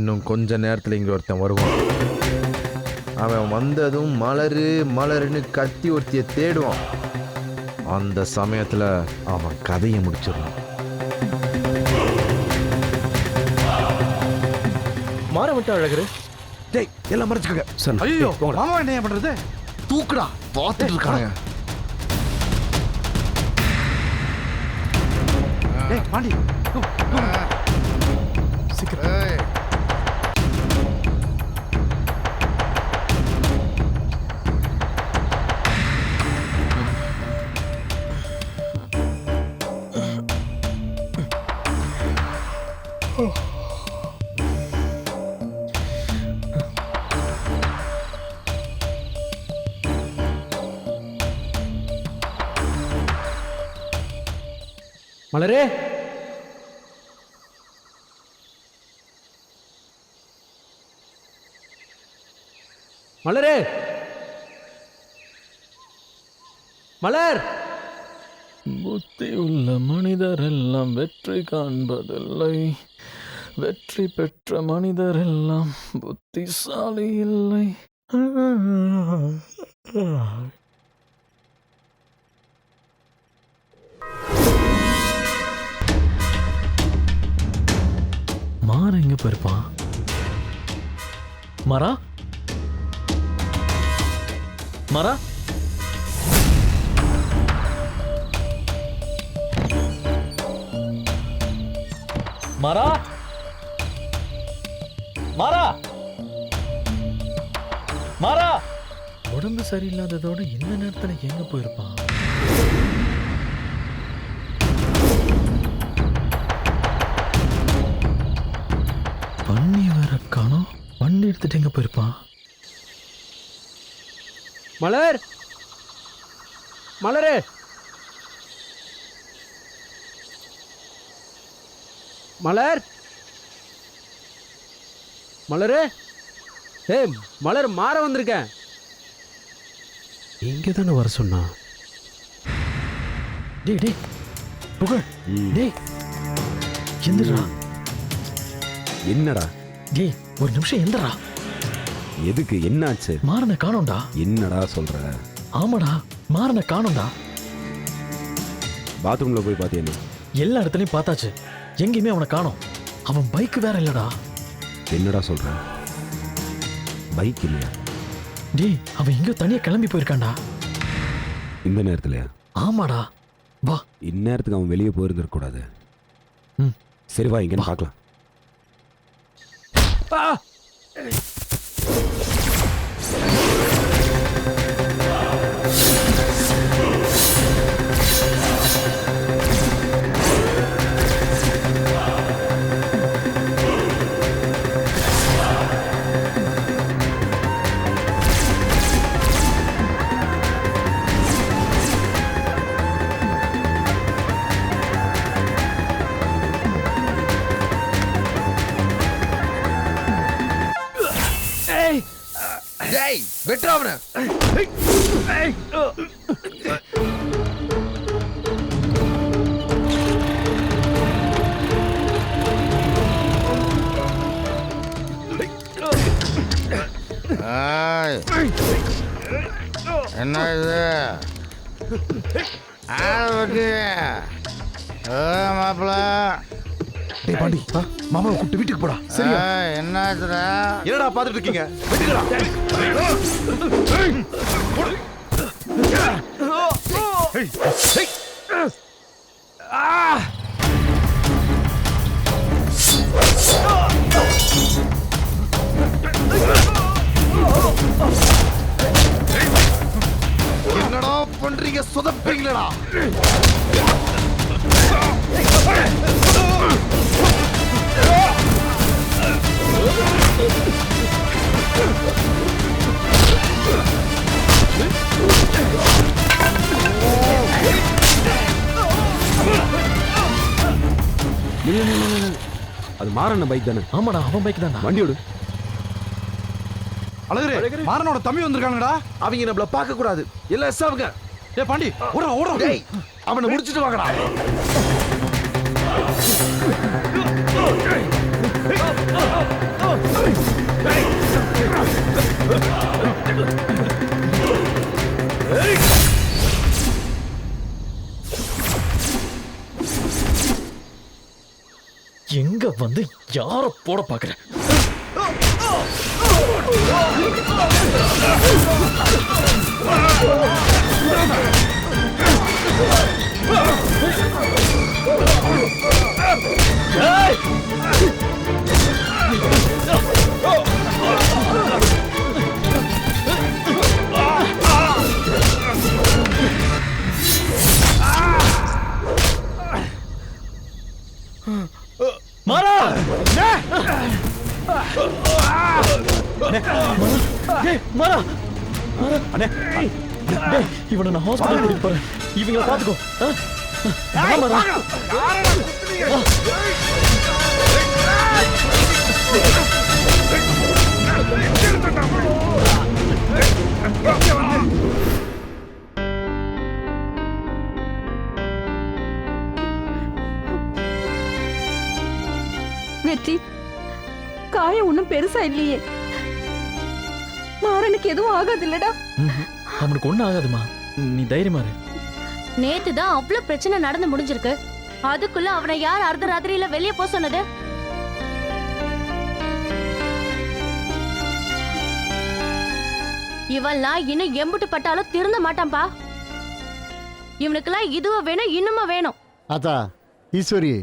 இன்னும் கொஞ்ச நேரத்தில் இங்கே ஒருத்தன் வருவான். அவன் வந்ததும் மலரு மலருன்னு கத்தி ஒருத்திய தேடுவான். அந்த சமயத்தில் அவன் கதையை முடிச்சிடணும். மாற விட்டு அழகரு. டேய் எல்லாம் மறைச்சுக்கங்க சார். ஐயோ மாமா என்ன பண்றது? தூக்குடா பார்த்துட்டு இருக்கானுங்க. டேய் பாண்டி சீக்கிரம். மலரே, மலரே, மலர். புத்தி உள்ள மனிதரெல்லாம் வெற்றி காண்பதில்லை, வெற்றி பெற்ற மனிதரெல்லாம் புத்திசாலி இல்லை. மாற எங்க போயிருப்பான்? மாறா, மாறா, மாறா, மாறா, மாறா. உடம்பு சரியில்லாததோட இந்த நேரத்துல எங்க போயிருப்பான்? பண்ணி வேற காணோம். வண்டி எடுத்துட்டு எங்க போயிருப்பான்? மலர், மலரே, மலர், மலரே. ஏய் மலர், மாற வந்திருக்கேன். இங்கே தானே வர சொன்னா? டேய் டேய் புகழ், டேய் எந்திரா. என்னடா? டேய் ஒரு நிமிஷம் எந்திரா. எதுக்கு? என்னாச்சு? மாறனை காணோம்டா. என்னடா சொல்ற? ஆமாடா, மாறனை காணோம்டா. பாத்ரூம்ல போய் பாத்தியா? எல்லா இடத்துலயும் பார்த்தாச்சு, எங்கேயுமே அவனை காணோம். அவன் பைக் வேற இல்லடா. என்னடா சொல்ற? பைக் இல்லையா? டேய் அவன் எங்கேயோ தனியா கிளம்பி போயிருக்கான்டா. இந்த நேரத்துலயா? ஆமாடா. வா. இந்நேரத்துக்கு அவன் வெளியே போயிருந்திருக்க கூடாது. சரி வா, இங்க பார்க்கலாம். டேய் வெட்றாவன. என்ன இது? மாப்பிள்ள டேய் பாண்டி, மாமாவை கூப்பிட்டு வீட்டுக்கு போடா. சரியா? என்னாச்சுடா? என்னடா பார்த்துட்டு இருக்கீங்க? வெட்டுங்கடா. என்னடா பண்றீங்க? சொதப்பீங்களா? அது மாறன பைக் தானே? ஆமாடா, அவன் பைக் தான்டா. வண்டி விடு. அழகரே, மாறனோட தம்பி வந்திருக்காங்கடா. அவங்க நம்மள பார்க்க கூடாது. எல்லாம் எஸ்ஸாவுங்க. டேய் பாண்டி, ஓடுறா ஓடுறா. டேய் அவனை முடிச்சிட்டு வாங்கடா. எங்க வந்து யார போட பாக்குற? மாறா! மாறா! இவனை நான் ஹாஸ்பிட்டல் கூட்டிட்டு போறேன். இவங்கள பாத்துக்கோ. மாறா! வெற்றி, காயம் ஒண்ணும் பெருசா இல்லையே. மாறனுக்கு எதுவும் ஆகாது இல்லடா? அவனுக்கு ஒண்ணும் ஆகாதுமா, நீ தைரியமா இரு. நேத்து தான் அவ்வளவு பிரச்சனை நடந்து முடிஞ்சிருக்கு. அதுக்குள்ள அவனை யார் அர்த்த ராத்திரியில வெளியே போக சொன்னது? இவன்லாம் இன்னும் எம்புட்டு பட்டாலும் திருந்த மாட்டான்பா. இவனுக்கெல்லாம் இதுவும் வேணும், இன்னுமா வேணும். அத்தா ஈஸ்வரி,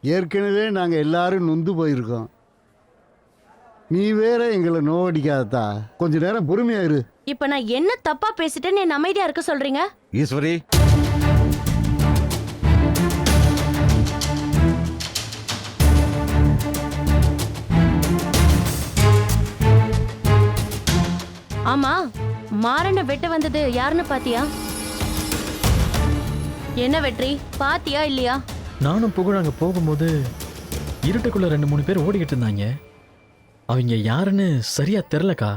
ஏற்கனவே நாங்கள் எல்லாரும் நொந்து போயிருக்கோம். நீ வேற எங்களை நோவடிக்காதத்தா. கொஞ்ச நேரம் பொறுமையா இரு. இப்ப நான் என்ன தப்பா பேசிட்டேன்னு என்ன அமைதியா இருக்க சொல்றீங்க? ஈஸ்வரி, ஆமா, மாறனை வெட்ட வந்தது யாருன்னு பாத்தியா? என்ன வெற்றி, பாத்தியா இல்லையா? நானும் புகழ் அங்க போகும்போது இருட்டுக்குள்ள 2-3 பேர் ஓடிக்கிட்டு இருந்தாங்க. அவங்க யாருன்னு சரியா தெரியலக்கா.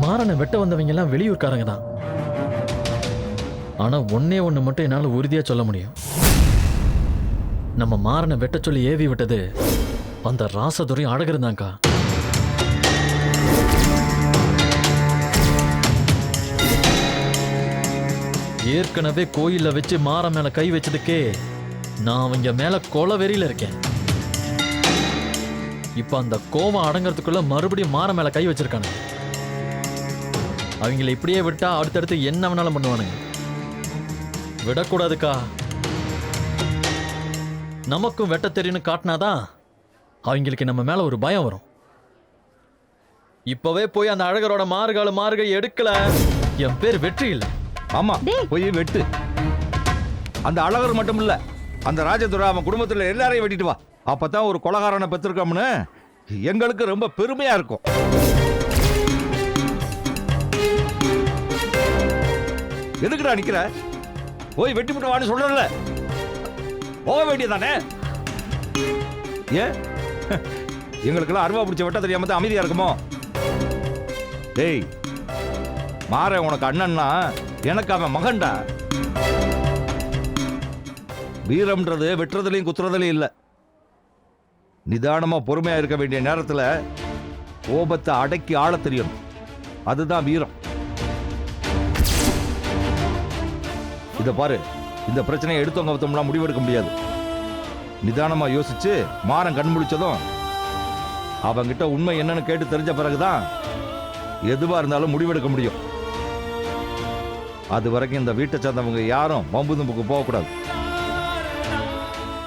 மாறனை வெட்ட வந்தவங்க எல்லாம் வெளியூர்காரங்க தான். ஆனா ஒண்ணே ஒண்ணு மட்டும் என்னால உறுதியா சொல்ல முடியும். நம்ம மாறனை வெட்ட சொல்லி ஏவி விட்டது அந்த ராசதுரையும் அழகர் தான்க்கா. ஏற்கனவே கோயில்ல வச்சு மாற மேல கை வச்சதுக்கே நான் அவங்க மேல கொலை வெறியில இருக்கேன். இப்ப அந்த கோவம் அடங்கறதுக்குள்ள மறுபடியும் மாற மேல கை வச்சிருக்கானுங்க. அவங்கள இப்படியே விட்டா அடுத்தடுத்து என்ன வேணாலும் பண்ணுவானுங்க. விடக்கூடாதுக்கா. நமக்கும் வெட்ட தெரியும்னு காட்டினாதான் அவங்களுக்கு நம்ம மேல ஒரு பயம் வரும். இப்பவே போய் அந்த அழகரோட மாறுகை எடுக்கல, என் பேர் வெற்றி இல்லை. ஆமா, போய் வெட்டு. அந்த அழகர் மட்டும் இல்ல, அந்த ராஜதுரை அவன் குடும்பத்துல எல்லாரையும் வெட்டிட்டு வா. அப்பதான் ஒரு கொலகாரனை பெற்றிருக்கோம்னு எங்களுக்கு ரொம்ப பெருமையா இருக்கும். எதுக்குடா நிக்கிற? போய் வெட்டி விட்டு வான்னு சொல்றல, போக வேண்டியதானே? ஏன் எங்களுக்கெல்லாம் அருவா பிடிச்ச வெட்ட தெரியாம தான் அமைதியா இருக்குமோ? டேய், மாற உனக்கு அண்ணன்னா எனக்கு அவன் மகன்டா. வீரம்ன்றது வெட்டுறதுலையும் குத்துறதுலையும் இல்ல. நிதானமா பொறுமையா இருக்க வேண்டிய நேரத்துல கோபத்தை அடக்கி ஆள தெரியும். அதுதான் வீரம். இத பாரு, இந்த பிரச்சனையை எடுத்தவங்க வந்தோம்னா முடிவெடுக்க முடியாது. நிதானமா யோசிச்சு மாறன் கண் முழிச்சதும் அவங்கிட்ட உண்மை என்னன்னு கேட்டு தெரிஞ்ச பிறகுதான் எதுவா இருந்தாலும் முடிவெடுக்க முடியும். அது வரைக்கும் இந்த வீட்டை சேர்ந்தவங்க யாரும் வம்பு தும்புக்கு போகக்கூடாது.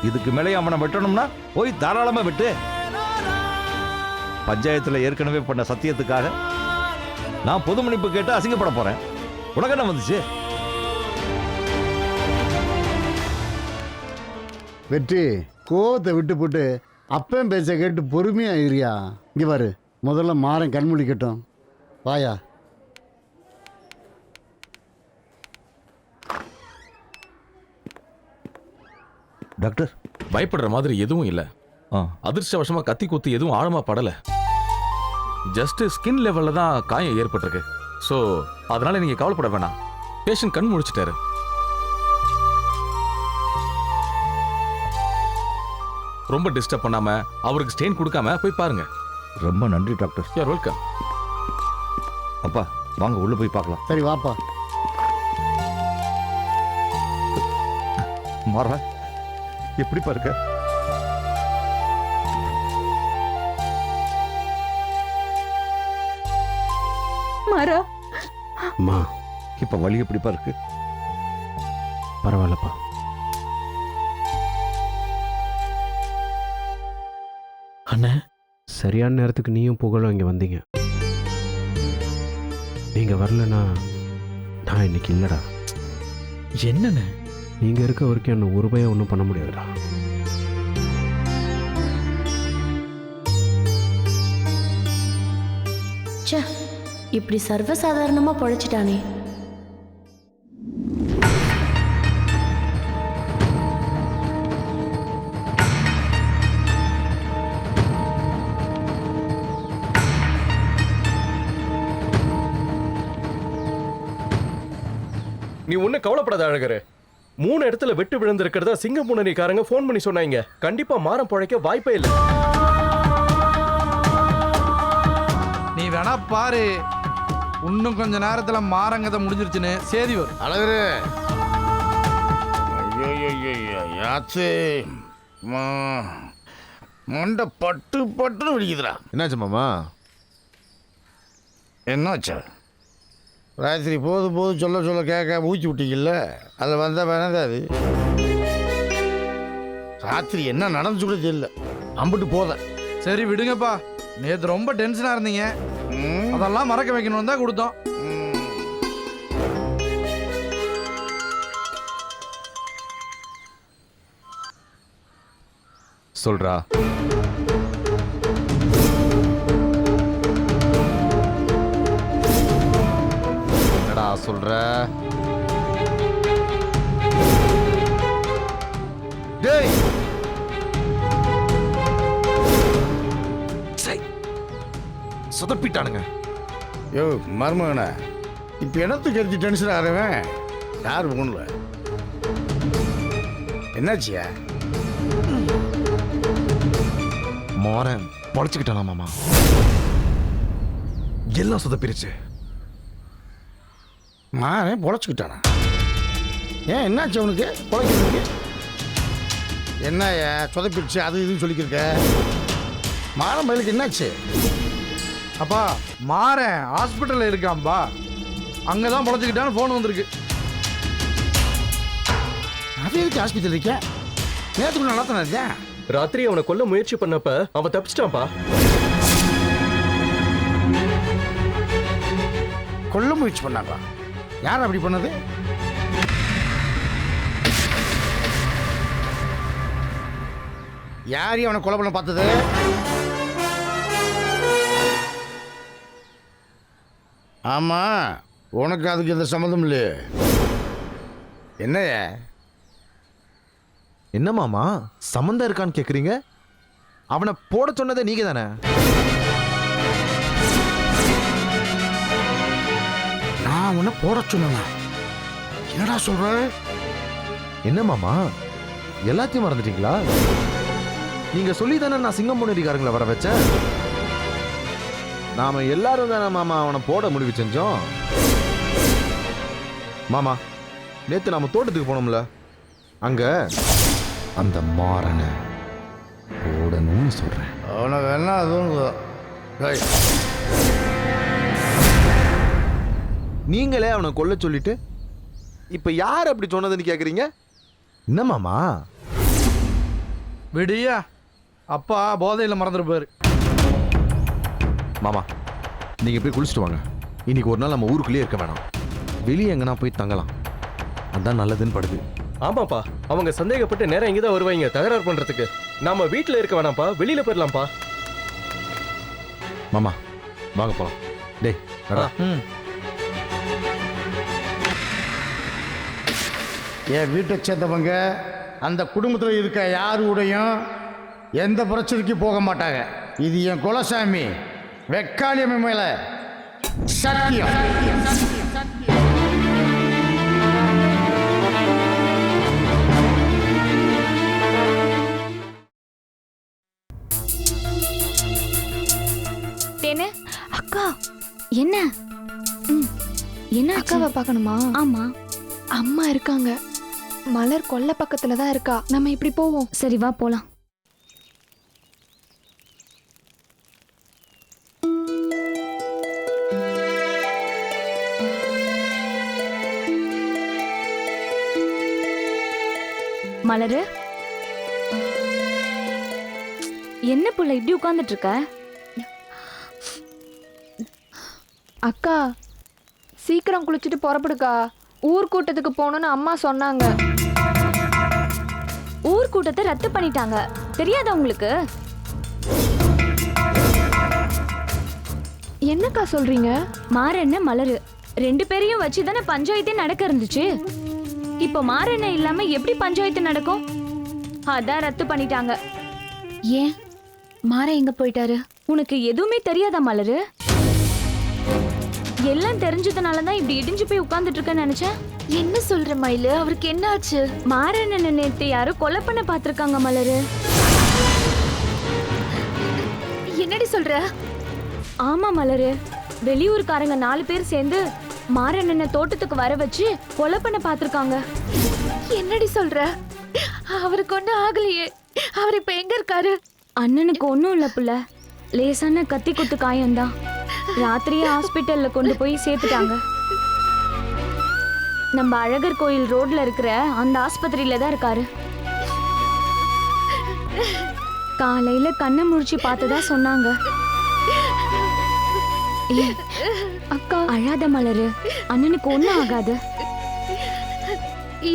இதுக்கு மேலே அவனை வெட்டணும்னா போய் தாராளமா வெட்டு. பஞ்சாயத்துல ஏற்கனவே பண்ண சத்தியத்துக்காக நான் பொது மன்னிப்பு கேட்டு அசிங்கப்பட போறேன். உனக்கு என்ன வந்துச்சு? வெற்றி, கோவத்தை விட்டு போட்டு அப்பன் பேச்ச கேட்டு பொறுமையா இருயா. இங்க பாரு, முதல்ல மாறன் கண்மூடிக்கட்டும். வாயா. டாக்டர், பயப்படுற மாதிரி எதுவும் இல்ல. அதிர்ஷ்டவசமா கத்தி குத்து எதுவும் ஆழமா படல. ஜஸ்ட் ஸ்கின் லெவல்ல தான் காயம் ஏற்பட்டிருக்கு. சோ அதனால நீங்க கவலைப்பட வேணாம். பேஷண்ட் கண் முழிச்சிட்டாரு. ரொம்ப டிஸ்டர்ப் பண்ணாம அவருக்கு ஸ்டெயின் கொடுக்காம போய் பாருங்க. ரொம்ப நன்றி டாக்டர். You are welcome. அப்பா வாங்க உள்ள போய் பார்க்கலாம். சரி வாப்பா. மாறா எப்படிப்பா இருக்க? மாறா, அம்மா இப்ப வலி எப்படிப்பா இருக்கு? பரவாயில்லப்பா. அண்ணே, சரியான நேரத்துக்கு நீயும் புகழும் இங்கே வந்தீங்க. நீங்கள் வரலனா நான் இன்னைக்கு இல்லைடா. என்னண்ணே? நீங்கள் இருக்க வரைக்கும் என்ன ஒரு பயம் ஒன்றும் பண்ண முடியாதுடா. ச்சே, இப்படி சர்வசாதாரணமா பொழைச்சிட்டானே. நீ ஒன்னும் கவலைப்படாத அழகரு. 3 இடத்துல வெட்டு விழுந்திருக்கிறதா சிங்கப்பூனரிக்காரங்க ஃபோன் பண்ணி சொன்னாங்க. கண்டிப்பா மாறம் பழைக்க வாய்ப்பே இல்லை. நீ வேணா பாரு, இன்னும் கொஞ்ச நேரத்துல மாறங்கதை முடிஞ்சிருச்சுன்னு சேதி வரும். அழகரு. ஐயோ யாச்சு மண்டை பட்டு பட்டு வெடிக்குதுடா. என்னாச்சு மாமா? என்னாச்சா? ராத்திரி போது சொல்ல சொல்ல கேட்க ஊச்சி விட்டீங்கல்ல, அதில் வந்த வேணாது அது. ராத்திரி என்ன நடந்துச்சு கூட தெரியல, அம்பிட்டு போத. சரி விடுங்கப்பா, நேற்று ரொம்ப டென்ஷனாக இருந்தீங்க, அதெல்லாம் மறக்க வைக்கணும்னு தான் கொடுத்தோம். சொல்றா. என்னடா சொல்ற? டேய் சொதப்பிட்டானுங்க. யோ மருமகனே, இப்போ இடத்துக்கு எடுத்து டென்ஷன் ஆகிறவன் யார் ஒன்றுல. என்னாச்சியா? மாறன் பொழைச்சுக்கிட்டானா மாமா? எல்லாம் சொதப்பிருச்சு. மாறன் பொழைச்சிக்கிட்டானா? ஏன் என்னாச்சு அவனுக்கு பொழைக்கிறதுக்கு? என்னய்யா சொதப்பிடுச்சு அது இதுன்னு சொல்லிக்கிருக்க? மாறன் பயிலுக்கு என்னாச்சு? அப்பா மாறேன் ஹாஸ்பிட்டலில் இருக்கான்பா, அங்கே தான் பொழைச்சிக்கிட்டான்னு ஃபோன் வந்திருக்கு. அது எதுக்கு ஹாஸ்பிட்டல் இருக்கேன்? நேற்றுக்கு நல்லா தானே இருக்கேன். ராத்திரி அவனை கொல்ல முயற்சி பண்ணப்ப அவன் தப்பிச்சிட்டான்ப்பா. கொல்ல முயற்சி பண்ணாங்களா? யார் அப்படி பண்ணது? யாரையும் அவனை கொலை பண்ண பார்த்தது? ஆமா, உனக்கு அதுக்கு எந்த சம்மந்தம் இல்லையே. என்னைய என்ன மாமா சம்மந்தம் இருக்கான்னு கேக்குறீங்க? அவனை போட சொன்னதே நீங்க தானே? நான் உன்னை போட சொன்னா? என்னடா சொல்ற? என்ன மாமா எல்லாத்தையும் மறந்துட்டீங்களா? நீங்க சொல்லி தானே நான் சிங்கம்பூனரிக்காரங்களை வர வச்சேன். நாம எல்லாரும் தானே மாமா அவனை போட முடிவு செஞ்சோம். மாமா நேத்து நாம தோட்டத்துக்கு போனோம்ல, அங்க அந்த மாறனை போடணும்னு சொல்றேன். அவனுக்கு என்ன தோணுதோ. நீங்களே அவனை கொல்ல சொல்லிட்டு இப்ப யார் அப்படி சொன்னதுன்னு கேக்குறீங்க? என்ன மாமா? விடியா, அப்பா போதையில் மறந்துருப்பாரு. மாமா நீங்க போய் குளிச்சுட்டு வாங்க. இன்னைக்கு ஒரு நாள் நம்ம ஊருக்குள்ளேயே இருக்க வேணாம், வெளியே எங்கன்னா போய் தங்கலாம். அதான் நல்லதுன்னு படுது. ஆமாப்பா, அவங்க சந்தேகப்பட்டு நேரம் இங்கதான் வருவாங்க தகராறு பண்றதுக்கு. நாம வீட்டுல இருக்க வேணாம்ப்பா, வெளியில போயிடலாம்ப்பா. மாமா வாங்க போலாம். டேய் நடா. என் வீட்டை சேர்ந்தவங்க அந்த குடும்பத்தில் இருக்க யாருடையும் எந்த பிரச்சனைக்கும் போக மாட்டாங்க. இது என் குலசாமி வெக்காளியம்மை மேல சத்தியம். தேனு அக்கா என்ன என்ன அக்காவை பார்க்கணுமா? ஆமா அம்மா இருக்காங்க. மலர் கொல்லை பக்கத்துல தான் இருக்கா. நம்ம இப்படி போவோம். சரி வா போலாம். மலரு என்ன புள்ள இப்படி உட்கார்ந்துட்டு இருக்க? அக்கா சீக்கிரம் குளிச்சுட்டு புறப்படுக்கா. ஊர் கூட்டத்துக்கு போகணும்னு அம்மா சொன்னாங்க. ஊர் கூட்டத்தை ரத்து பண்ணிட்டாங்க, தெரியாதா உங்களுக்கு? என்னக்கா சொல்றீங்க? மாறண்ண மலரு 2 பேரையும் வச்சு தானே பஞ்சாயத்தே நடக்க இருந்துச்சு. இப்போ மாறண்ண இல்லாம எப்படி பஞ்சாயத்து நடக்கும்? அதான் ரத்து பண்ணிட்டாங்க. ஏன் மாற எங்க போயிட்டாரு? உனக்கு எதுவுமே தெரியாதா மலரு? எல்லாம் தெரிஞ்சதுனால தான் இப்படி இடிஞ்சு போய் உட்கார்ந்துட்டு இருக்கேன்னு நினைச்சேன். என்ன சொல்ற மயிலு? அவருக்கு என்ன ஆச்சு? மாறண்ண நேத்து யாரோ கொலை பண்ண பாத்திருக்காங்க மலரு. என்னடி சொல்ற? ஆமா மலரு, வெளியூர்காரங்க 4 பேர் சேர்ந்து மாறண்ணனை தோட்டத்துக்கு வர வச்சு கொலை பண்ண பாத்திருக்காங்க. என்னடி சொல்ற? அவருக்கு ஒன்னும் ஆகலையே. அவர் இப்ப எங்க இருக்காரு? அண்ணனுக்கு ஒன்னும் இல்ல புள்ள, லேசான கத்தி குத்து காயம்தான். ராத்திரியே ஹாஸ்பிட்டல்ல கொண்டு போய் சேர்த்துட்டாங்க. நம்ம அழகர் கோயில் ரோட்ல இருக்கிற அந்த ஆஸ்பத்திரியில தான் இருக்காரு. காலையில கண்ணை முழிச்சு பார்த்ததா சொன்னாங்க. அக்கா அழாத மலரு, அண்ணனுக்கு ஒண்ணும் ஆகாது.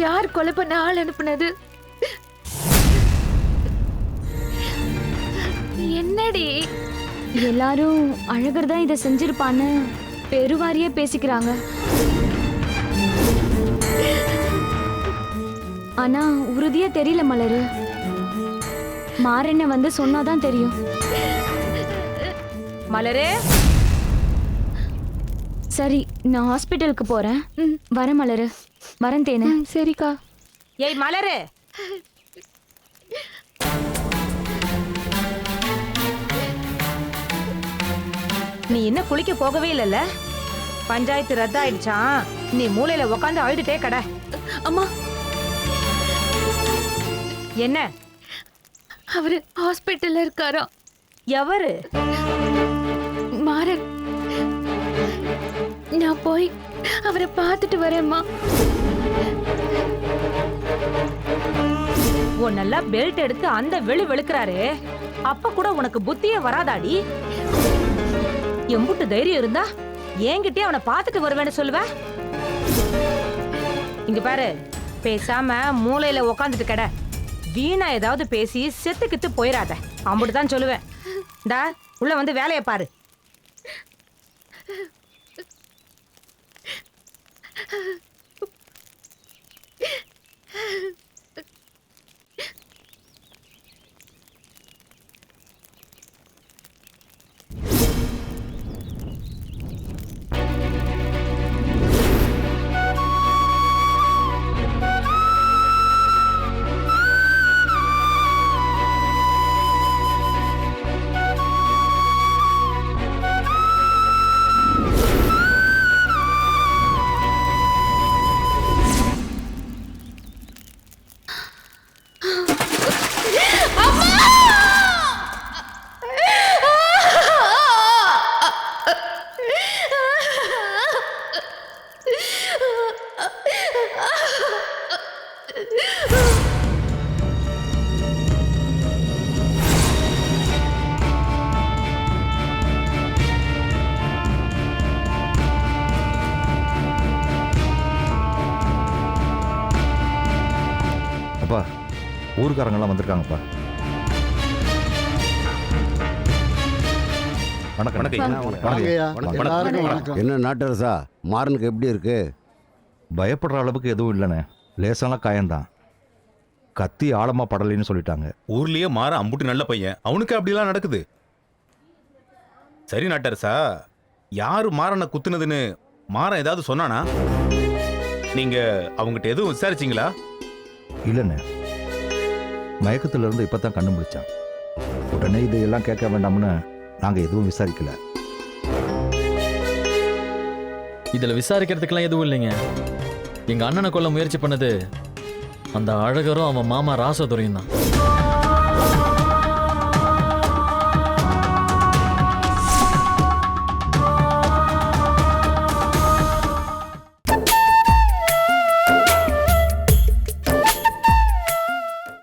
யார் கொலை பண்ண ஆள் அனுப்புனது? என்னடி எல்லாரும் அழகர் தான் இதை செஞ்சிருப்பான்னு பெருவாரியே பேசிக்கிறாங்க. ஆனா உறுதியா தெரியல மலரு. மாறண்ண வந்து சொன்னாதான் தெரியும். மலரு சரி, நான் ஹாஸ்பிட்டலுக்கு போறேன். வரேன் மலரு. வரேன் தேனு. சரிக்கா. ஏய் மலரு, நீ இன்னும் குளிக்க போகவே இல்லைல்ல? பஞ்சாயத்து ரத்தாயிடுச்சான். நீ மூலையில உக்காந்து அழுதுட்டே கடை. அம்மா என்ன? அவரு ஹாஸ்பிட்டல்ல இருக்காரா? எவரு? மாறன். நான் போய் அவரை பார்த்துட்டு வரேம்மா. உன்னெல்லா பெல்ட் எடுத்து அந்த வெளுக்கிறாரு. அப்ப கூட உனக்கு புத்தியே வராதாடி? எம்புட்டு தைரியம் இருந்தா என்கிட்டயே அவனை பார்த்துட்டு வருவேன்னு சொல்லுவ. இங்க பாரு, பேசாம மூலையில உக்காந்துட்டு கடை. வீணா ஏதாவது பேசி செத்து கித்து போயிடாத. அம்புட்டுதான் சொல்லுவேன். டா உள்ள வந்து வேலையை பாரு. அப்பா, ஊருக்காரங்கெல்லாம் வந்திருக்காங்கப்பா. என்ன நாட்டரசா, மாறனுக்கு எப்படி இருக்கு? பயப்படுற அளவுக்கு எதுவும் இல்லைண்ணே, லேசான காயம்தான். கத்தி ஆழமா படலைன்னு சொல்லிட்டாங்க. ஊர்லயே மாற அம்புட்டு நல்ல பையன், அவனுக்கு அப்படிலாம் நடக்குது. சரி நாட்டரசா, யாரு மாறனை குத்துனதுன்னு மாறன் ஏதாவது சொன்னானா? நீங்க அவங்ககிட்ட எதுவும் விசாரிச்சீங்களா? இல்லைண்ணே, மயக்கத்துல இருந்து இப்பதான் கண்ணு முடிச்சான். உடனே இதையெல்லாம் கேட்க வேண்டாம்னு நாங்க எதுவும் விசாரிக்கல. இதுல விசாரிக்கிறதுக்கெல்லாம் எதுவும் இல்லைங்க. எங்க அண்ணனை கொல்ல முயற்சி பண்ணது அந்த அழகரும் அவன் மாமா ராசதுரையும் தான்.